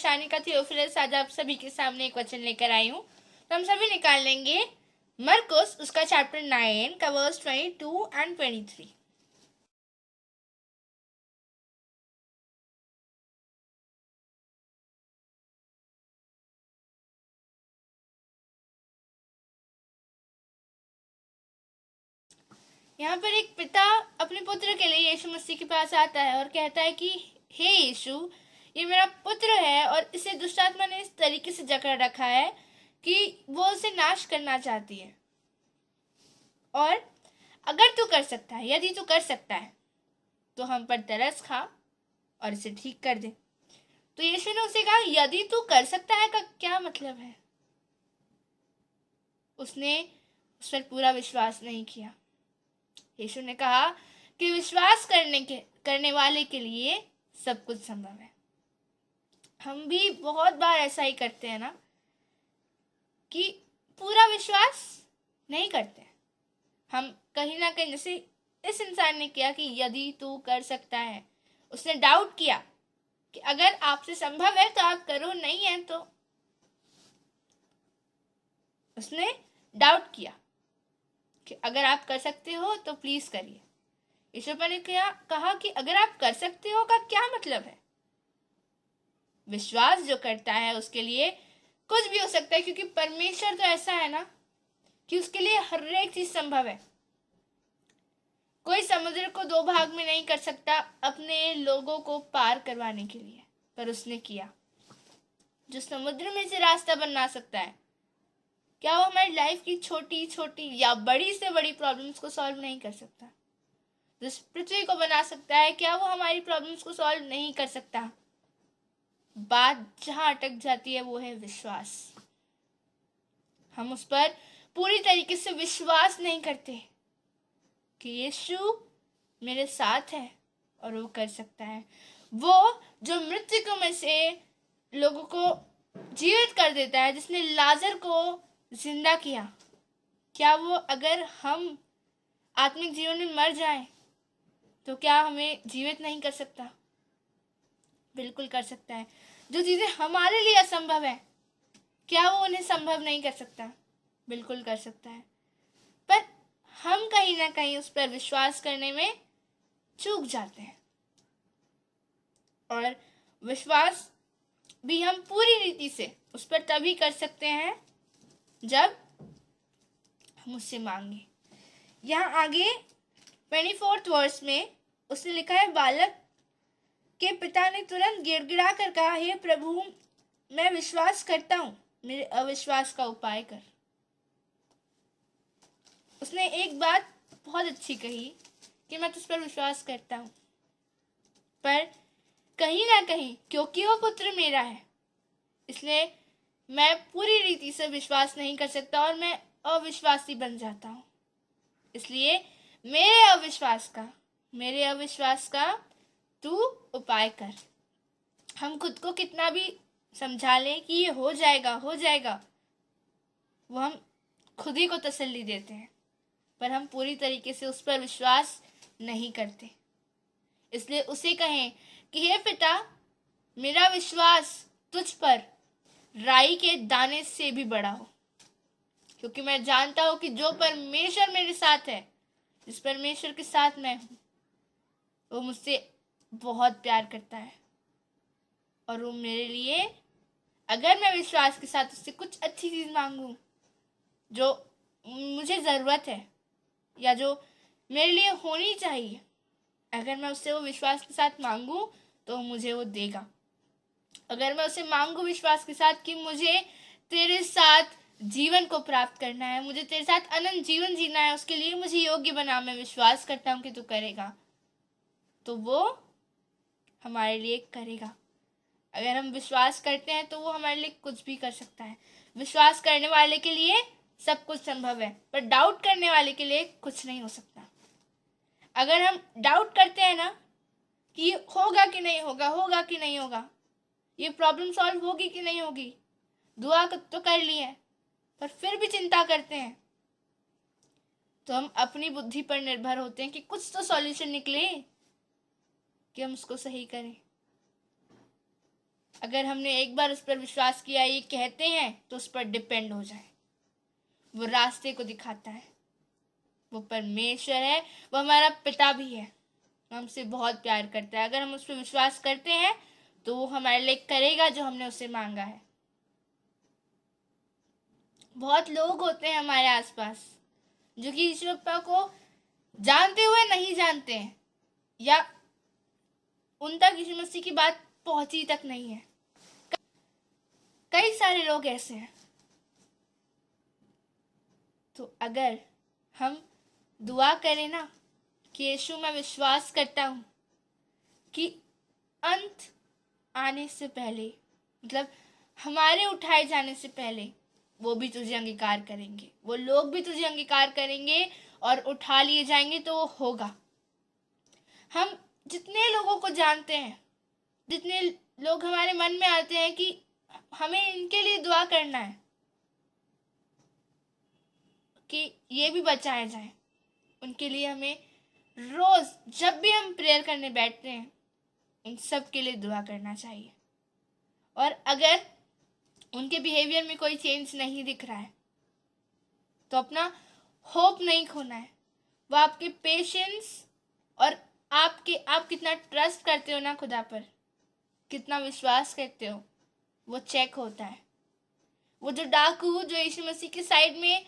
शानी का थियोफिलस आज आप सभी के सामने एक वचन लेकर आई हूँ। तो हम सभी निकाल लेंगे मरकुस उसका चैप्टर 9 का वर्स 22 एंड 23। यहाँ पर एक पिता अपने पुत्र के लिए यीशु मसीह के पास आता है और कहता है कि हे यीशु, ये मेरा पुत्र है और इसे दुष्ट आत्मा ने इस तरीके से जकड़ रखा है कि वो उसे नाश करना चाहती है, और अगर तू कर सकता है, यदि तू कर सकता है, तो हम पर तरस खा और इसे ठीक कर दे। तो यीशु ने उसे कहा, यदि तू कर सकता है का क्या मतलब है? उसने उस पर पूरा विश्वास नहीं किया। यीशु ने कहा कि विश्वास करने वाले के लिए सब कुछ संभव है। हम भी बहुत बार ऐसा ही करते हैं ना, कि पूरा विश्वास नहीं करते। हम कहीं ना कहीं, जैसे इस इंसान ने किया कि यदि तू कर सकता है, उसने डाउट किया कि अगर आपसे संभव है तो आप करो, नहीं है तो उसने डाउट किया कि अगर आप कर सकते हो तो प्लीज करिए। ईश्वर ने कहा कि अगर आप कर सकते हो का क्या मतलब है? विश्वास जो करता है उसके लिए कुछ भी हो सकता है, क्योंकि परमेश्वर तो ऐसा है ना कि उसके लिए हर एक चीज संभव है। कोई समुद्र को दो भाग में नहीं कर सकता अपने लोगों को पार करवाने के लिए, पर उसने किया। जो समुद्र में से रास्ता बना सकता है, क्या वो हमारी लाइफ की छोटी छोटी या बड़ी से बड़ी प्रॉब्लम्स को सॉल्व नहीं कर सकता? जो पृथ्वी को बना सकता है, क्या वो हमारी प्रॉब्लम्स को सॉल्व नहीं कर सकता? बात जहां अटक जाती है वो है विश्वास। हम उस पर पूरी तरीके से विश्वास नहीं करते कि यीशु मेरे साथ है और वो कर सकता है। वो जो मृत्यु में से लोगों को जीवित कर देता है, जिसने लाजर को जिंदा किया, क्या वो अगर हम आत्मिक जीवन में मर जाएं तो क्या हमें जीवित नहीं कर सकता? बिल्कुल कर सकता है। जो चीजें हमारे लिए असंभव है, क्या वो उन्हें संभव नहीं कर सकता? बिल्कुल कर सकता है। पर हम कहीं ना कहीं उस पर विश्वास करने में चूक जाते हैं, और विश्वास भी हम पूरी रीति से उस पर तभी कर सकते हैं जब हम उससे मांगे। यहाँ आगे 24th वर्स में उसने लिखा है, बालक के पिता ने तुरंत गिड़गिड़ा कर कहा, हे प्रभु, मैं विश्वास करता हूं, मेरे अविश्वास का उपाय कर। उसने एक बात बहुत अच्छी कही कि मैं तुझ पर विश्वास करता हूं, पर कहीं ना कहीं क्योंकि वो पुत्र मेरा है, इसलिए मैं पूरी रीति से विश्वास नहीं कर सकता और मैं अविश्वासी बन जाता हूं। इसलिए मेरे अविश्वास का तू उपाय कर। हम खुद को कितना भी समझा लें कि ये हो जाएगा, वो हम खुद ही को तसल्ली देते हैं, पर हम पूरी तरीके से उस पर विश्वास नहीं करते। इसलिए उसे कहें कि हे पिता, मेरा विश्वास तुझ पर राई के दाने से भी बड़ा हो, क्योंकि मैं जानता हूं कि जो परमेश्वर मेरे साथ है, जिस परमेश्वर के साथ मैं हूं, वो मुझसे बहुत प्यार करता है, और वो मेरे लिए, अगर मैं विश्वास के साथ उससे कुछ अच्छी चीज मांगू जो मुझे जरूरत है या जो मेरे लिए होनी चाहिए, अगर मैं उससे वो विश्वास के साथ मांगू तो मुझे वो देगा। अगर मैं उसे मांगू विश्वास के साथ कि मुझे तेरे साथ जीवन को प्राप्त करना है, मुझे तेरे साथ अनंत जीवन जीना है, उसके लिए मुझे योग्य बना, मैं विश्वास करता हूँ कि तू करेगा, तो वो हमारे लिए करेगा। अगर हम विश्वास करते हैं तो वो हमारे लिए कुछ भी कर सकता है। विश्वास करने वाले के लिए सब कुछ संभव है, पर डाउट करने वाले के लिए कुछ नहीं हो सकता। अगर हम डाउट करते हैं ना कि होगा कि नहीं होगा, ये प्रॉब्लम सॉल्व होगी कि नहीं होगी, दुआ तो कर ली है, पर फिर भी चिंता करते हैं, तो हम अपनी बुद्धि पर निर्भर होते हैं कि कुछ तो सॉल्यूशन निकले कि हम उसको सही करें। अगर हमने एक बार उस पर विश्वास किया, ये कहते हैं, तो उस पर डिपेंड हो जाए। वो रास्ते को दिखाता है, वो परमेश्वर है, वो हमारा पिता भी है, हमसे बहुत प्यार करता है। अगर हम उस पर विश्वास करते हैं तो वो हमारे लिए करेगा जो हमने उससे मांगा है। बहुत लोग होते हैं हमारे आसपास जो कि ईश्वर को जानते हुए नहीं जानते हैं, या उन तक यीशु मसीह की बात पहुंची तक नहीं है। कई सारे लोग ऐसे हैं। तो अगर हम दुआ करें ना कि यीशु, मैं विश्वास करता हूँ कि अंत आने से पहले, मतलब हमारे उठाए जाने से पहले, वो भी तुझे अंगीकार करेंगे, वो लोग भी तुझे अंगीकार करेंगे और उठा लिए जाएंगे, तो वो होगा। हम जितने लोगों को जानते हैं, जितने लोग हमारे मन में आते हैं कि हमें इनके लिए दुआ करना है कि ये भी बचाए जाए, उनके लिए हमें रोज जब भी हम प्रेयर करने बैठते हैं उन सब के लिए दुआ करना चाहिए। और अगर उनके बिहेवियर में कोई चेंज नहीं दिख रहा है तो अपना होप नहीं खोना है। वो आपके पेशेंस और आप कितना ट्रस्ट करते हो ना खुदा पर, कितना विश्वास करते हो, वो चेक होता है। वो जो डाकू जो यीशु मसीह की साइड में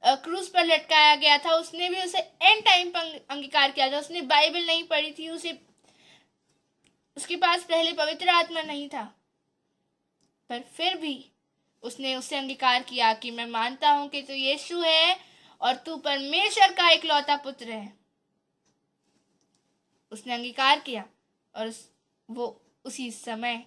क्रूज पर लटकाया गया था, उसने भी उसे एंड टाइम पर अंगीकार किया था। उसने बाइबल नहीं पढ़ी थी, उसके पास पहले पवित्र आत्मा नहीं था, पर फिर भी उसने उसे अंगीकार किया कि मैं मानता हूं कि तू यीशु है और तू परमेश्वर का इकलौता पुत्र है। उसने अंगीकार किया और वो उसी समय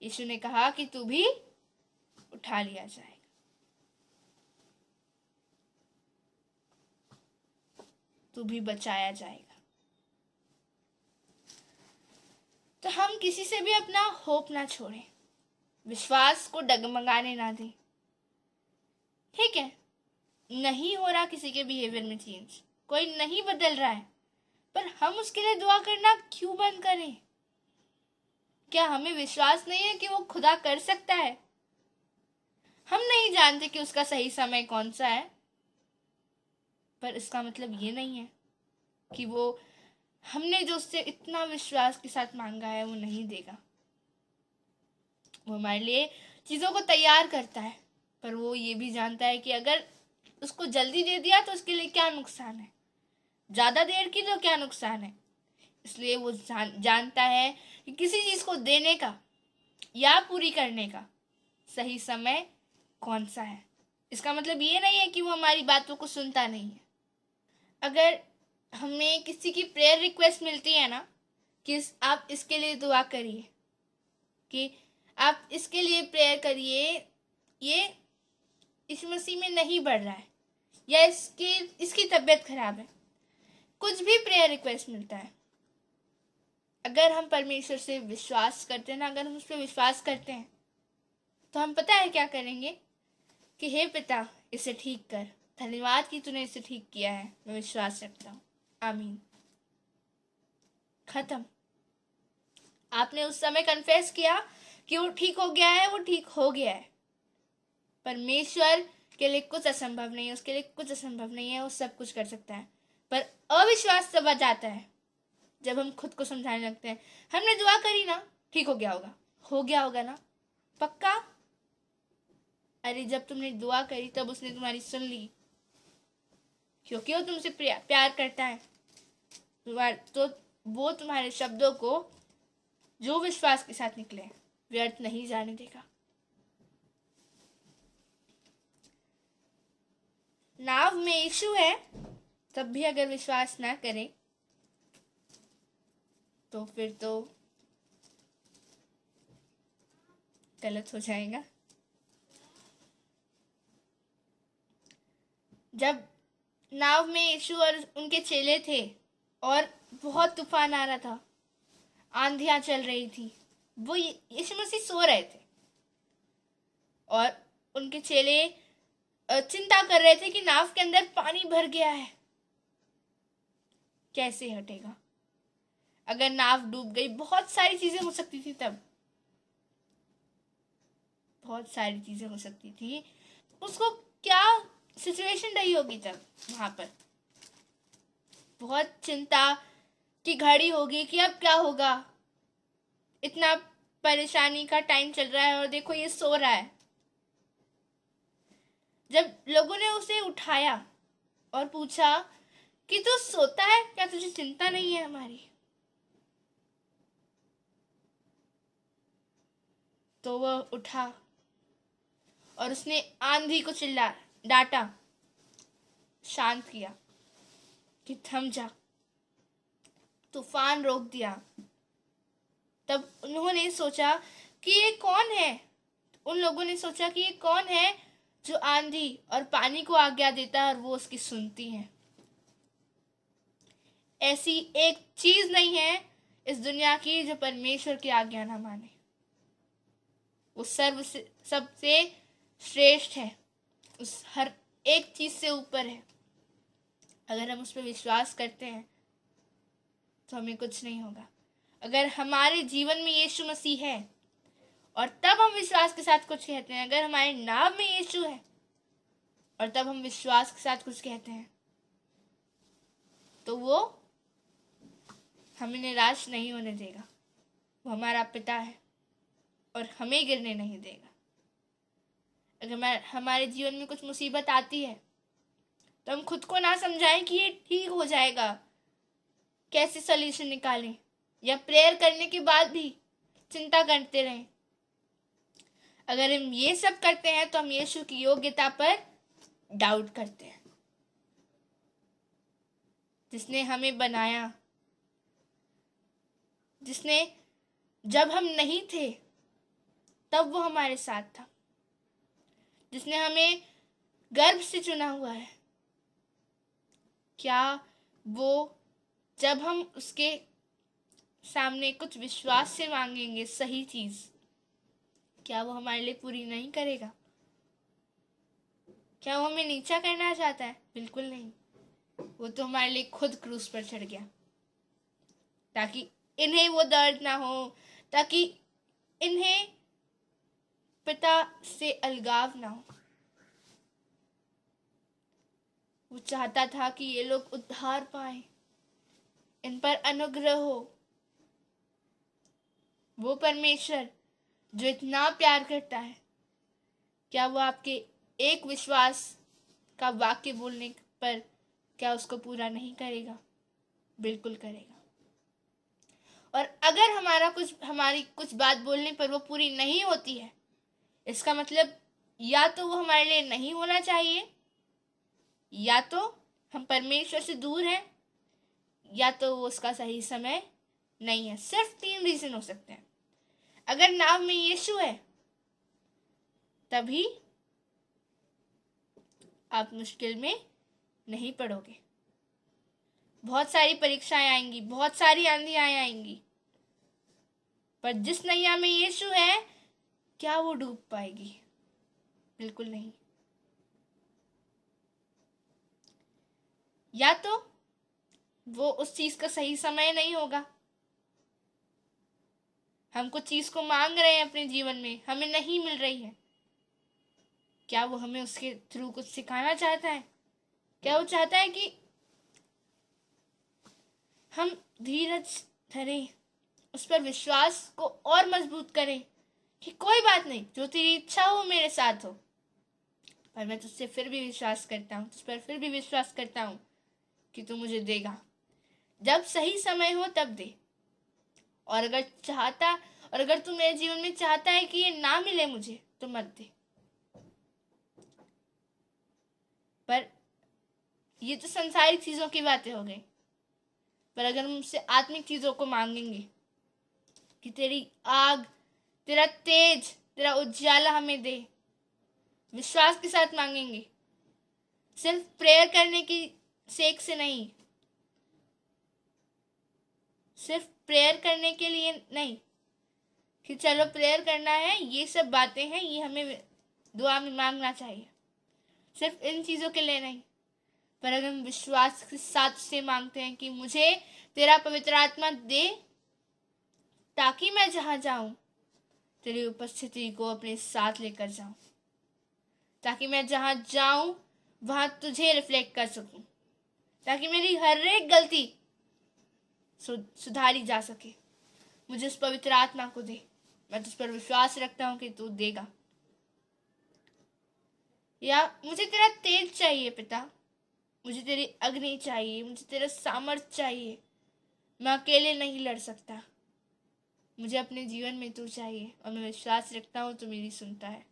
यीशु ने कहा कि तू भी उठा लिया जाएगा, तू भी बचाया जाएगा। तो हम किसी से भी अपना होप ना छोड़ें, विश्वास को डगमगाने ना दें। ठीक है, नहीं हो रहा किसी के बिहेवियर में चेंज, कोई नहीं बदल रहा है, पर हम उसके लिए दुआ करना क्यों बंद करें? क्या हमें विश्वास नहीं है कि वो खुदा कर सकता है? हम नहीं जानते कि उसका सही समय कौन सा है, पर इसका मतलब ये नहीं है कि वो हमने जो उससे इतना विश्वास के साथ मांगा है वो नहीं देगा। वो हमारे लिए चीज़ों को तैयार करता है, पर वो ये भी जानता है कि अगर उसको जल्दी दे दिया तो उसके लिए क्या नुकसान है, ज़्यादा देर की तो क्या नुकसान है। इसलिए वो जानता है कि किसी चीज़ को देने का या पूरी करने का सही समय कौन सा है। इसका मतलब ये नहीं है कि वो हमारी बातों को सुनता नहीं है। अगर हमें किसी की प्रेयर रिक्वेस्ट मिलती है ना कि आप इसके लिए दुआ करिए, कि आप इसके लिए प्रेयर करिए, ये इस मसीह में नहीं बढ़ रहा है, या इसकी तबीयत खराब है, कुछ भी प्रेयर रिक्वेस्ट मिलता है, अगर हम परमेश्वर से विश्वास करते हैं ना, अगर हम उस पर विश्वास करते हैं तो हम पता है क्या करेंगे कि हे पिता इसे ठीक कर, धन्यवाद कि तूने इसे ठीक किया है, मैं विश्वास रखता हूँ, आमीन, खत्म। आपने उस समय कन्फेस किया कि वो ठीक हो गया है, वो ठीक हो गया है। परमेश्वर के लिए कुछ असंभव नहीं है, उसके लिए कुछ असंभव नहीं है, वो सब कुछ कर सकता है। पर अविश्वास तब आ जाता है जब हम खुद को समझाने लगते हैं, हमने दुआ करी ना, ठीक हो गया होगा ना, पक्का। अरे जब तुमने दुआ करी तब उसने तुम्हारी सुन ली, क्योंकि वो तुमसे प्यार करता है, तो वो तुम्हारे शब्दों को जो विश्वास के साथ निकले व्यर्थ नहीं जाने देगा। नाव में यीशु है तब भी अगर विश्वास ना करें तो फिर तो गलत हो जाएगा। जब नाव में यीशु और उनके चेले थे और बहुत तूफान आ रहा था, आंधियां चल रही थी, वो यीशु मसीह सो रहे थे और उनके चेले चिंता कर रहे थे कि नाव के अंदर पानी भर गया है, कैसे हटेगा। अगर नाव डूब गई, बहुत सारी चीजें हो सकती थी तब, बहुत सारी चीज़ें हो सकती थी। उसको क्या सिचुएशन रही होगी तब वहाँ पर, बहुत चिंता की घड़ी होगी कि अब क्या होगा, इतना परेशानी का टाइम चल रहा है और देखो ये सो रहा है। जब लोगों ने उसे उठाया और पूछा कि तू सोता है क्या, तुझे चिंता नहीं है हमारी, तो वह उठा और उसने आंधी को डांटा, शांत किया कि थम जा, तूफान रोक दिया। तब उन्होंने सोचा कि ये कौन है, उन लोगों ने सोचा कि ये कौन है जो आंधी और पानी को आज्ञा देता है और वो उसकी सुनती है। ऐसी एक चीज नहीं है इस दुनिया की जो परमेश्वर की आज्ञा ना माने। वो सबसे श्रेष्ठ है, उस हर एक चीज से ऊपर है। अगर हम उस पर विश्वास करते हैं तो हमें कुछ नहीं होगा। अगर हमारे जीवन में यीशु मसीह है और तब हम विश्वास के साथ कुछ कहते हैं, अगर हमारे नाम में यीशु है और तब हम विश्वास के साथ कुछ कहते हैं, तो वो हमें निराश नहीं होने देगा। वो हमारा पिता है और हमें गिरने नहीं देगा। अगर हमारे जीवन में कुछ मुसीबत आती है तो हम खुद को ना समझाएं कि ये ठीक हो जाएगा, कैसे सॉल्यूशन निकालें, या प्रेयर करने के बाद भी चिंता करते रहें। अगर हम ये सब करते हैं तो हम यीशु की योग्यता पर डाउट करते हैं, जिसने हमें बनाया, जिसने जब हम नहीं थे तब वो हमारे साथ था, जिसने हमें गर्भ से चुना हुआ है। क्या वो जब हम उसके सामने कुछ विश्वास से मांगेंगे सही चीज, क्या वो हमारे लिए पूरी नहीं करेगा? क्या वो हमें नीचा करना चाहता है? बिल्कुल नहीं। वो तो हमारे लिए खुद क्रूस पर चढ़ गया ताकि इन्हें वो दर्द ना हो, ताकि इन्हें पिता से अलगाव ना हो। वो चाहता था कि ये लोग उद्धार पाए, इन पर अनुग्रह हो। वो परमेश्वर जो इतना प्यार करता है, क्या वो आपके एक विश्वास का वाक्य बोलने पर क्या उसको पूरा नहीं करेगा? बिल्कुल करेगा। और अगर हमारी कुछ बात बोलने पर वो पूरी नहीं होती है, इसका मतलब या तो वो हमारे लिए नहीं होना चाहिए, या तो हम परमेश्वर से दूर हैं, या तो वो उसका सही समय नहीं है। सिर्फ 3 रीजन हो सकते हैं। अगर नाम में यीशु है तभी आप मुश्किल में नहीं पड़ोगे। बहुत सारी परीक्षाएं आएंगी, बहुत सारी आंधियां आएंगी, पर जिस नैया में यीशु है क्या वो डूब पाएगी? बिल्कुल नहीं। या तो वो उस चीज का सही समय नहीं होगा, हम कुछ चीज को मांग रहे हैं अपने जीवन में, हमें नहीं मिल रही है, क्या वो हमें उसके थ्रू कुछ सिखाना चाहता है? क्या वो चाहता है कि हम धीरज धरें, उस पर विश्वास को और मजबूत करें कि कोई बात नहीं, जो तेरी इच्छा हो मेरे साथ हो, पर मैं तुझसे फिर भी विश्वास करता हूँ, तुझ पर फिर भी विश्वास करता हूँ कि तू मुझे देगा। जब सही समय हो तब दे। और अगर तू मेरे जीवन में चाहता है कि ये ना मिले मुझे, तो मत दे। पर ये तो संसारिक चीजों की बातें हो गई। पर अगर हम उससे आत्मिक चीजों को मांगेंगे कि तेरी आग, तेरा तेज, तेरा उजाला हमें दे, विश्वास के साथ मांगेंगे, सिर्फ प्रेयर करने की सेक से नहीं, सिर्फ प्रेयर करने के लिए नहीं कि चलो प्रेयर करना है, ये सब बातें हैं, ये हमें दुआ में मांगना चाहिए, सिर्फ इन चीज़ों के लिए नहीं। पर अगर हम विश्वास के साथ से मांगते हैं कि मुझे तेरा पवित्र आत्मा दे ताकि मैं जहाँ जाऊं तेरी उपस्थिति को अपने साथ लेकर जाऊं, ताकि मैं जहां जाऊं वहां तुझे रिफ्लेक्ट कर सकूं, ताकि मेरी हर एक गलती सुधारी जा सके। मुझे उस पवित्र आत्मा को दे। मैं तुझ पर विश्वास रखता हूं कि तू देगा। या मुझे तेरा तेज चाहिए पिता, मुझे तेरी अग्नि चाहिए, मुझे तेरा सामर्थ्य चाहिए। मैं अकेले नहीं लड़ सकता, मुझे अपने जीवन में तू चाहिए, और मैं विश्वास रखता हूँ तू मेरी सुनता है।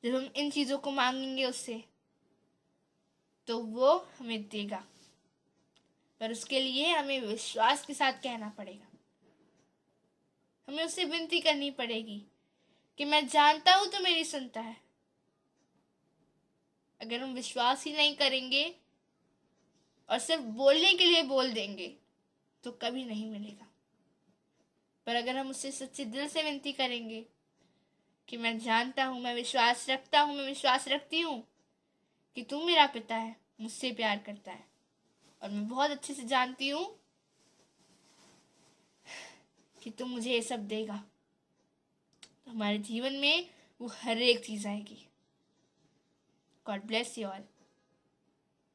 जब हम इन चीज़ों को मांगेंगे उससे, तो वो हमें देगा, पर उसके लिए हमें विश्वास के साथ कहना पड़ेगा। हमें उससे विनती करनी पड़ेगी कि मैं जानता हूं तो मेरी सुनता है। अगर हम विश्वास ही नहीं करेंगे और सिर्फ बोलने के लिए बोल देंगे तो कभी नहीं मिलेगा। पर अगर हम उससे सच्चे दिल से विनती करेंगे कि मैं जानता हूं, मैं विश्वास रखता हूं, मैं विश्वास रखती हूं कि तू मेरा पिता है, मुझसे प्यार करता है, और मैं बहुत अच्छे से जानती हूं कि तू मुझे ये सब देगा, तो हमारे जीवन में वो हर एक चीज़ आएगी। God bless you all.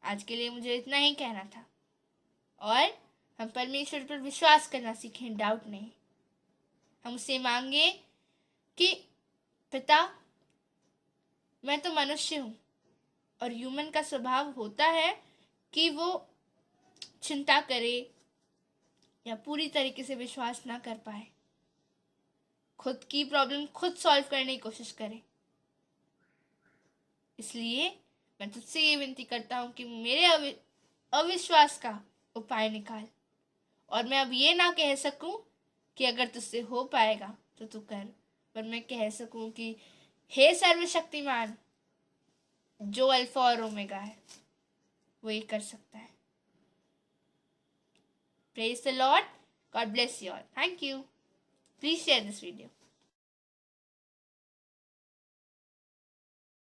आज के लिए मुझे इतना ही कहना था, और हम परमेश्वर पर विश्वास करना सीखें, डाउट नहीं। हम उससे मांगे कि पिता, मैं तो मनुष्य हूँ, और ह्यूमन का स्वभाव होता है कि वो चिंता करे या पूरी तरीके से विश्वास ना कर पाए, खुद की प्रॉब्लम खुद सॉल्व करने की कोशिश करे। इसलिए मैं तुझसे ये विनती करता हूँ कि मेरे अविश्वास का उपाय निकाल, और मैं अब ये ना कह सकूं कि अगर तुझसे हो पाएगा तो तू कर, पर मैं कह सकूं कि हे सर्वशक्तिमान, जो अल्फा और ओमेगा है, वो ये कर सकता है। Praise the Lord. God bless you all. Thank you. Please share this video.